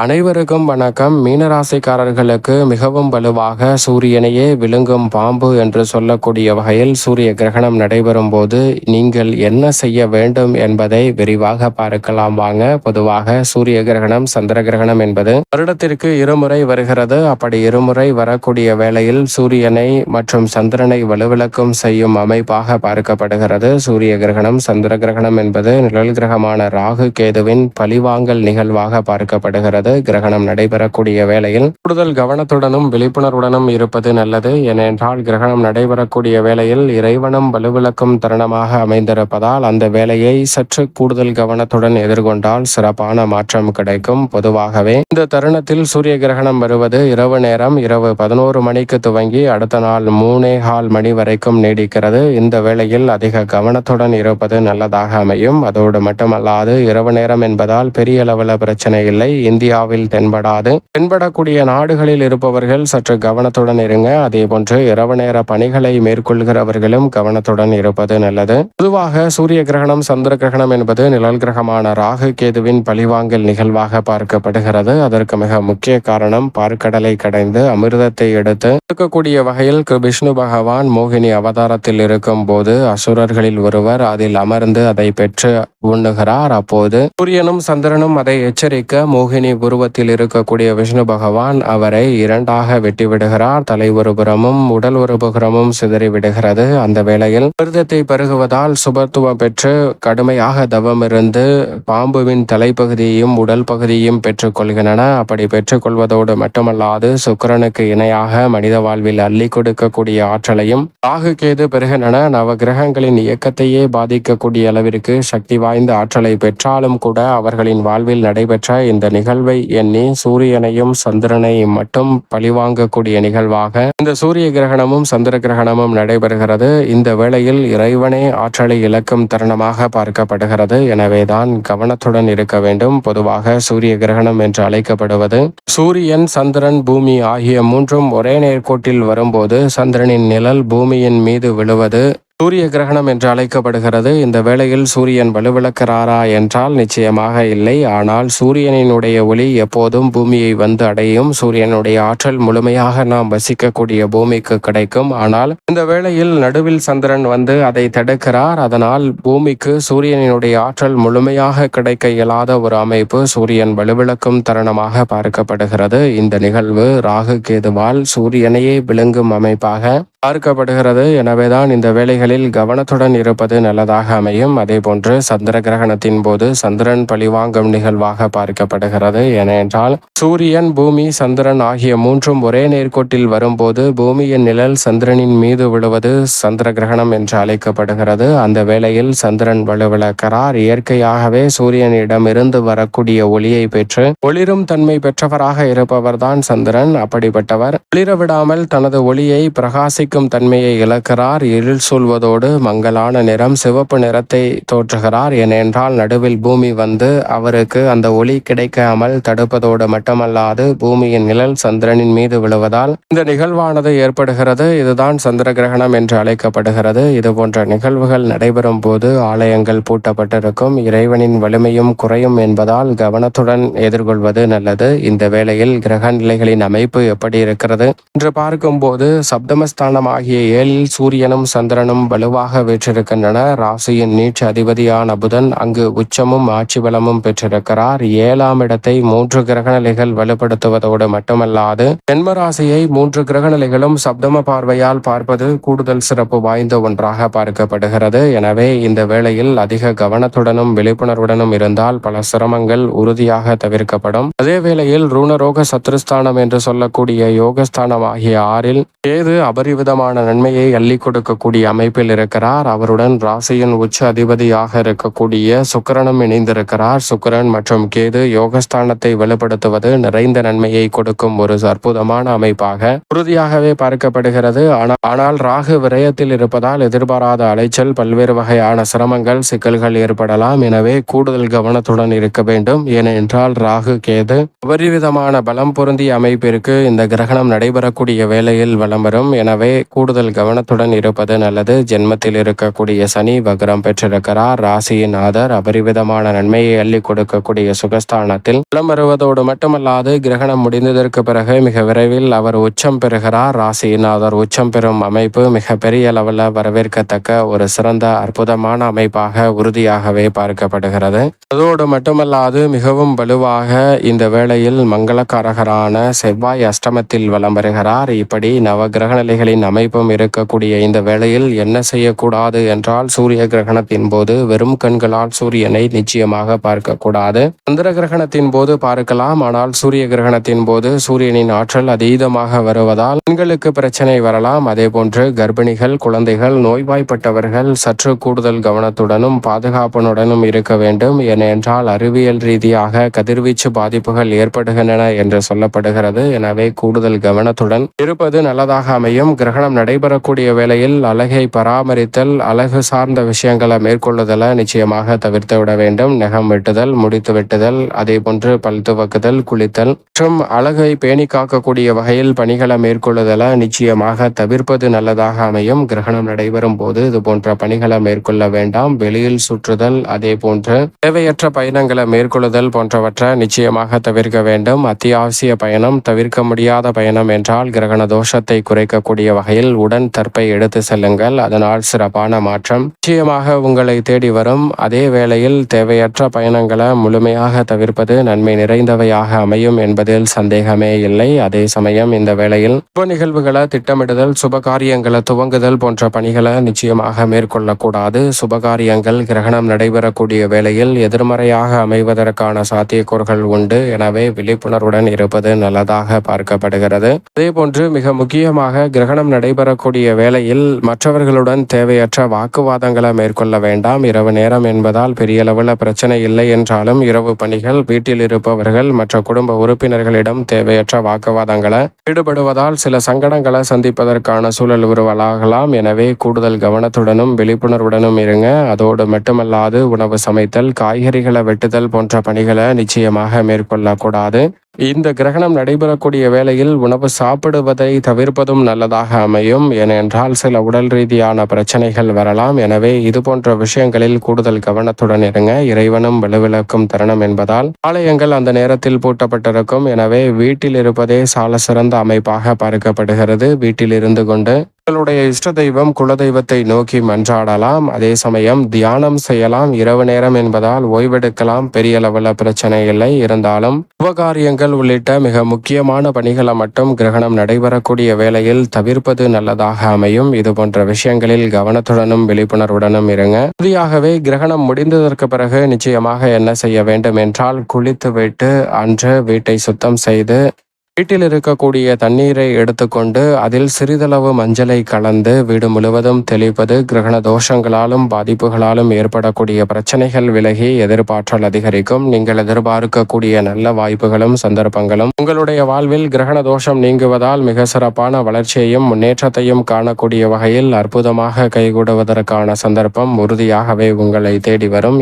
அனைவருக்கும் வணக்கம். மீனராசிக்காரர்களுக்கு மிகவும் வலுவாக சூரியனையே விழுங்கும் பாம்பு என்று சொல்லக்கூடிய வகையில் சூரிய கிரகணம் நடைபெறும் போது நீங்கள் என்ன செய்ய வேண்டும் என்பதை விரிவாக பார்க்கலாம் வாங்க. பொதுவாக சூரிய கிரகணம், சந்திர கிரகணம் என்பது வருடத்திற்கு இருமுறை வருகிறது. அப்படி இருமுறை வரக்கூடிய வேளையில் சூரியனை மற்றும் சந்திரனை வலுவிளக்கும் செய்யும் அமைப்பாக பார்க்கப்படுகிறது. சூரிய கிரகணம், சந்திர கிரகணம் என்பது நிழல் கிரகமான ராகு கேதுவின் பழிவாங்கல் நிகழ்வாக பார்க்கப்படுகிறது. கிரகணம் நடைபெறக்கூடிய வேளையில் கூடுதல் கவனத்துடனும் விழிப்புணர்வுடனும் இருப்பது நல்லது. ஏனென்றால் கிரகணம் நடைபெறக்கூடிய வேளையில் இறைவனும் வலுவிளக்கும் தருணமாக அமைந்திருப்பதால் அந்த வேலையை சற்று கூடுதல் கவனத்துடன் எதிர்கொண்டால் சிறப்பான மாற்றம் கிடைக்கும். பொதுவாகவே இந்த தருணத்தில் சூரிய கிரகணம் வருவது இரவு நேரம். இரவு 11 மணிக்கு துவங்கி அடுத்த நாள் 3:15 மணி வரைக்கும் நீடிக்கிறது. இந்த வேளையில் அதிக கவனத்துடன் இருப்பது நல்லதாக அமையும். அதோடு மட்டுமல்லாது இரவு நேரம் என்பதால் பெரிய அளவில் பிரச்சனை இல்லை. இந்தியாவில் தென்படக்கூடிய நாடுகளில் இருப்பவர்கள் சற்று கவனத்துடன் இருங்க. அதே போன்று இரவு நேர பணிகளை மேற்கொள்கிறவர்களும் கவனத்துடன் இருப்பது நல்லது. பொதுவாக சூரிய கிரகணம், சந்திர கிரகணம் என்பது நிழல் கிரகமான ராகு கேதுவின் பழிவாங்கல் நிகழ்வாக பார்க்கப்படுகிறது. அதற்கு மிக முக்கிய காரணம் பார்க்கடலை கடைந்து அமிர்தத்தை எடுத்து இருக்கக்கூடிய வகையில் விஷ்ணு பகவான் மோகினி அவதாரத்தில் இருக்கும் போது அசுரர்களில் ஒருவர் அதில் அமர்ந்து அதை பெற்று உண்ணுகிறார். அப்போது சூரியனும் சந்திரனும் அதை எச்சரிக்க மோகினி உருவத்தில் இருக்கக்கூடிய விஷ்ணு பகவான் அவரை இரண்டாக வெட்டிவிடுகிறார். தலை ஒரு புறமும் உடல் ஒரு புறமும் சிதறிவிடுகிறது. அந்த வேளையில் அமிர்தத்தை பருகுவதால் சுபத்துவம் பெற்று கடுமையாக தவம் இருந்து பாம்புவின் தலைப்பகுதியையும் உடல் பகுதியையும் பெற்றுக் கொள்கின்றன. அப்படி பெற்றுக்கொள்வதோடு மட்டுமல்லாது சுக்கிரனுக்கு இணையாக மனித வாழ்வில் அள்ளி கொடுக்கக்கூடிய ஆற்றலையும் ராகு கேது பெறுகின்றன. நவ கிரகங்களின் இயக்கத்தையே பாதிக்கக்கூடிய அளவிற்கு சக்தி வாய்ந்த ஆற்றலை பெற்றாலும் கூட அவர்களின் வாழ்வில் நடைபெற்ற இந்த நிகழ்வை எண்ணி சூரியனையும் சந்திரனையும் மட்டும் பழிவாங்கக்கூடிய நிகழ்வாக இந்த சூரிய கிரகணமும் சந்திர கிரகணமும் நடைபெறுகிறது. இந்த வேளையில் இறைவனே ஆற்றலை இழக்கும் தருணமாக பார்க்கப்படுகிறது. எனவேதான் கவனத்துடன் இருக்க வேண்டும். பொதுவாக சூரிய கிரகணம் என்று அழைக்கப்படுவது சூரியன், சந்திரன், பூமி ஆகிய மூன்றும் ஒரே நேர்கோட்டில் வரும்போது சந்திரனின் நிழல் பூமியின் மீது விழுவது சூரிய கிரகணம் என்று அழைக்கப்படுகிறது. இந்த வேளையில் சூரியன் வலுவிழக்கிறாரா என்றால் நிச்சயமாக இல்லை. ஆனால் சூரியனினுடைய ஒளி எப்போதும் பூமியை வந்து அடையும். சூரியனுடைய ஆற்றல் முழுமையாக நாம் வசிக்கக்கூடிய பூமிக்கு கிடைக்கும். ஆனால் இந்த வேளையில் நடுவில் சந்திரன் வந்து அதை தடுக்கிறார். அதனால் பூமிக்கு சூரியனினுடைய ஆற்றல் முழுமையாக கிடைக்க இயலாத ஒரு அமைப்பு சூரியன் வலுவிழக்கும் தருணமாக பார்க்கப்படுகிறது. இந்த நிகழ்வு ராகு கேதுவால் சூரியனையே விழுங்கும் அமைப்பாக பார்க்கப்படுகிறது. எனவேதான் இந்த வேளைகளில் கவனத்துடன் இருப்பது நல்லதாக அமையும். அதே போன்று சந்திர கிரகணத்தின் போது சந்திரன் பழிவாங்கும் நிகழ்வாக பார்க்கப்படுகிறது. ஏனென்றால் சூரியன், பூமி, சந்திரன் ஆகிய மூன்றும் ஒரே நேர்கோட்டில் வரும்போது பூமியின் நிழல் சந்திரனின் மீது விழுவது சந்திர கிரகணம் என்று அழைக்கப்படுகிறது. அந்த வேளையில் சந்திரன் வலுவிழக்கிறார். இயற்கையாகவே சூரியனிடம் இருந்து வரக்கூடிய ஒளியை பெற்று ஒளிரும் தன்மை பெற்றவராக இருப்பவர்தான் சந்திரன். அப்படிப்பட்டவர் ஒளிர விடாமல் தனது ஒளியை பிரகாசிக்க தன்மையை இழக்கிறார். இருள் சூழ்வதோடு மங்கலான நிறம் சிவப்பு நிறத்தை தோற்றுகிறார். ஏனென்றால் நடுவில் பூமி வந்து அவருக்கு அந்த ஒளி கிடைக்காமல் தடுப்பதோடு மட்டுமல்லாது பூமியின் நிழல் சந்திரனின் மீது விழுவதால் இந்த நிகழ்வானது ஏற்படுகிறது. இதுதான் சந்திர கிரகணம் என்று அழைக்கப்படுகிறது. இது போன்ற நிகழ்வுகள் நடைபெறும் போது ஆலயங்கள் பூட்டப்பட்டிருக்கும். இறைவனின் வலிமையும் குறையும் என்பதால் கவனத்துடன் எதிர்கொள்வது நல்லது. இந்த வேளையில் கிரக நிலைகளின் அமைப்பு எப்படி இருக்கிறது என்று பார்க்கும்போது சப்தமஸ்தானம் ஆகிய 7 சூரியனும் சந்திரனும் வலுவாக வீற்றிருக்கின்றன. ராசியின் நீட்சி அதிபதியான புதன் அங்கு உச்சமும் ஆட்சி பலமும் பெற்றிருக்கிறார். 7ஆம் இடத்தை 3 கிரகநிலைகள் வலுப்படுத்துவதோடு மட்டுமல்லாது ஜென்ம ராசியை 3 கிரகநிலைகளும் சப்தம பார்வையால் பார்ப்பது கூடுதல் சிறப்பு வாய்ந்த ஒன்றாக பார்க்கப்படுகிறது. எனவே இந்த வேளையில் அதிக கவனத்துடனும் விழிப்புணர்வுடனும் இருந்தால் பல சிரமங்கள் உறுதியாக தவிர்க்கப்படும். அதே வேளையில் ரூணரோக சத்ருஸ்தானம் என்று சொல்லக்கூடிய யோகஸ்தானம் ஆகிய 6இல் கேது அபரிவிதமான நன்மையை அள்ளி கொடுக்கக்கூடிய அமைப்பில் இருக்கிறார். அவருடன் ராசியின் உச்ச அதிபதியாக இருக்கக்கூடிய சுக்கிரனும் இணைந்திருக்கிறார். சுக்கிரன் மற்றும் கேது யோகஸ்தானத்தை வலுப்படுத்துவது நிறைந்த நன்மையை கொடுக்கும் ஒரு அற்புதமான அமைப்பாக உறுதியாகவே பார்க்கப்படுகிறது. ஆனால் ராகு விரயத்தில் இருப்பதால் எதிர்பாராத அலைச்சல், பல்வேறு வகையான சிரமங்கள், சிக்கல்கள் ஏற்படலாம். எனவே கூடுதல் கவனத்துடன் இருக்க வேண்டும். ஏனென்றால் ராகு கேது அபரிவிதமான பலம் பொருந்திய அமைப்பிற்கு இந்த கிரகணம் நடைபெறக்கூடிய வேளையில் வலம் வரும். எனவே கூடுதல் கவனத்துடன் இருப்பது நல்லது. ஜென்மத்தில் இருக்கக்கூடிய சனி வக்ரம் பெற்றிருக்கிறார். ராசியின் ஆதர் அபரிவிதமான நன்மையை அள்ளி கொடுக்கக்கூடிய சுகஸ்தானத்தில் பலம் வருவதோடு மட்டுமல்லாது கிரகணம் முடிந்ததற்கு பிறகு மிக விரைவில் அவர் உச்சம் பெறுகிறார். ராசியின் ஆதர் உச்சம் பெறும் அமைப்பு மிக பெரிய அளவில் வரவேற்கத்தக்க ஒரு சிறந்த அற்புதமான அமைப்பாக உறுதியாகவே பார்க்கப்படுகிறது. அதோடு மட்டுமல்லாது மிகவும் வலுவாக இந்த வேளையில் மங்களக்காரகரான செவ்வாய் அஷ்டமத்தில் வலம் வருகிறார். இப்படி நவ கிரக நிலைகளின் அமைப்பும் இருக்கக்கூடிய இந்த வேளையில் என்ன செய்யக்கூடாது என்றால், சூரிய கிரகணத்தின் போது வெறும் கண்களால் சூரியனை நிச்சயமாக பார்க்கக்கூடாது. சந்திர கிரகணத்தின் போது பார்க்கலாம். ஆனால் சூரிய கிரகணத்தின் போது சூரியனின் ஆற்றல் அதீதமாக வருவதால் பெண்களுக்கு பிரச்சனை வரலாம். அதே போன்று கர்ப்பிணிகள், குழந்தைகள், நோய்வாய்ப்பட்டவர்கள் சற்று கூடுதல் கவனத்துடனும் பாதுகாப்புடனும் இருக்க வேண்டும். ஏனென்றால் அறிவியல் ரீதியாக கதிர்வீச்சு பாதிப்புகள் ஏற்படுகின்றன என்று சொல்லப்படுகிறது. எனவே கூடுதல் கவனத்துடன் இருப்பது நல்லதாக அமையும். கிரகணம் நடைபெறக்கூடிய வேளையில் அழகை பராமரித்தல், அழகு சார்ந்த விஷயங்களை மேற்கொள்ளுதலை நிச்சயமாக தவிர்த்து விட வேண்டும். நகம் வெட்டுதல், முடித்து வெட்டுதல், அதே போன்று பல் துவக்குதல், குளித்தல் மற்றும் அழகை பேணி காக்கக்கூடிய வகையில் பணிகளை மேற்கொள்ளுதலை நிச்சயமாக தவிர்ப்பது நல்லதாக அமையும். கிரகணம் நடைபெறும் போது இது போன்ற பணிகளை மேற்கொள்ள வேண்டாம். வெளியில் சுற்றுதல், அதே போன்று தேவையற்ற பயணங்களை மேற்கொள்ளுதல் போன்றவற்றை நிச்சயமாக தவிர்க்க வேண்டும். அத்தியாவசிய பயணம், தவிர்க்க முடியாத பயணம் என்றால் கிரகண தோஷத்தை குறைக்கக்கூடிய வகையில் உடன் தற்பை எடுத்து செல்லுங்கள். அதனால் சிறப்பான மாற்றம் நிச்சயமாக உங்களை தேடி வரும். அதே வேளையில் தேவையற்ற பயணங்களை முழுமையாக தவிர்ப்பது நன்மை நிறைந்தவையாக அமையும் என்பதில் சந்தேகமே இல்லை. அதே சமயம் இந்த வேளையில் சுப நிகழ்வுகளை திட்டமிடுதல், சுபகாரியங்களை துவங்குதல் போன்ற பணிகளை நிச்சயமாக மேற்கொள்ளக்கூடாது. சுபகாரியங்கள் கிரகணம் நடைபெறக்கூடிய வேளையில் எதிர்மறையாக அமைவதற்கான சாத்தியக்கூறுகள் உண்டு. எனவே விழிப்புணர்வுடன் இருப்பது நல்லதாக பார்க்கப்படுகிறது. அதே போன்று மிக முக்கியமாக கிரகணம் நடைபெறக்கூடிய வேளையில் மற்றவர்களுடன் தேவையற்ற வாக்குவாதங்களை மேற்கொள்ள வேண்டாம். இரவு நேரம் என்பதால் பெரிய அளவில் பிரச்சனை இல்லை என்றாலும் இரவு பணிகள், வீட்டில் இருப்பவர்கள் மற்ற குடும்ப உறுப்பினர்களிடம் தேவையற்ற வாக்குவாதங்களை ஈடுபடுவதால் சில சங்கடங்களை சந்திப்பதற்கான சூழல் உருவாகலாம். எனவே கூடுதல் கவனத்துடனும் விழிப்புணர்வுடனும் இருங்க. அதோடு மட்டுமல்லாது உணவு சமைத்தல், காய்கறிகளை வெட்டுதல் போன்ற பணிகளை நிச்சயமாக மேற்கொள்ளக்கூடாது. இந்த கிரகணம் நடைபெறக்கூடிய வேளையில் உணவு சாப்பிடுவதை தவிர்ப்பதும் நல்லதாக அமையும். ஏனென்றால் சில உடல் ரீதியான பிரச்சனைகள் வரலாம். எனவே இது போன்ற விஷயங்களில் கூடுதல் கவனத்துடன் இருங்க. இறைவனும் வலுவிழக்கும் தருணம் என்பதால் ஆலயங்கள் அந்த நேரத்தில் பூட்டப்பட்டிருக்கும். எனவே வீட்டில் இருப்பதே சால சிறந்த அமைப்பாக பார்க்கப்படுகிறது. வீட்டில் இருந்து கொண்டு உங்களுடைய இஷ்ட தெய்வம், குலதெய்வத்தை நோக்கி மன்றாடலாம். அதே சமயம் தியானம் செய்யலாம். இரவு நேரம் என்பதால் ஓய்வெடுக்கலாம். பெரிய அளவில் பிரச்சனை இல்லை. இருந்தாலும் உபகாரியங்கள் உள்ளிட்ட மிக முக்கியமான பணிகளை மட்டும் கிரகணம் நடைபெறக்கூடிய வேளையில் தவிர்ப்பது நல்லதாக அமையும். இது போன்ற விஷயங்களில் கவனத்துடனும் விழிப்புணர்வுடனும் இருங்க. இறுதியாகவே கிரகணம் முடிந்ததற்கு பிறகு நிச்சயமாக என்ன செய்ய வேண்டும் என்றால், குளித்துவிட்டு அன்று வீட்டை சுத்தம் செய்து வீட்டில் இருக்கக்கூடிய தண்ணீரை எடுத்துக்கொண்டு அதில் சிறிதளவு மஞ்சளை கலந்து வீடு முழுவதும் தெளிப்பது கிரகண தோஷங்களாலும் பாதிப்புகளாலும் ஏற்படக்கூடிய பிரச்சனைகள் விலகி எதிர்பார்த்தல் அதிகரிக்கும். நீங்கள் எதிர்பார்க்கக்கூடிய நல்ல வாய்ப்புகளும் சந்தர்ப்பங்களும் உங்களுடைய வாழ்வில் கிரகண தோஷம் நீங்குவதால் மிக சிறப்பான வளர்ச்சியையும் முன்னேற்றத்தையும் காணக்கூடிய வகையில் அற்புதமாக கைகூடுவதற்கான சந்தர்ப்பம் உறுதியாகவே உங்களை தேடி வரும்.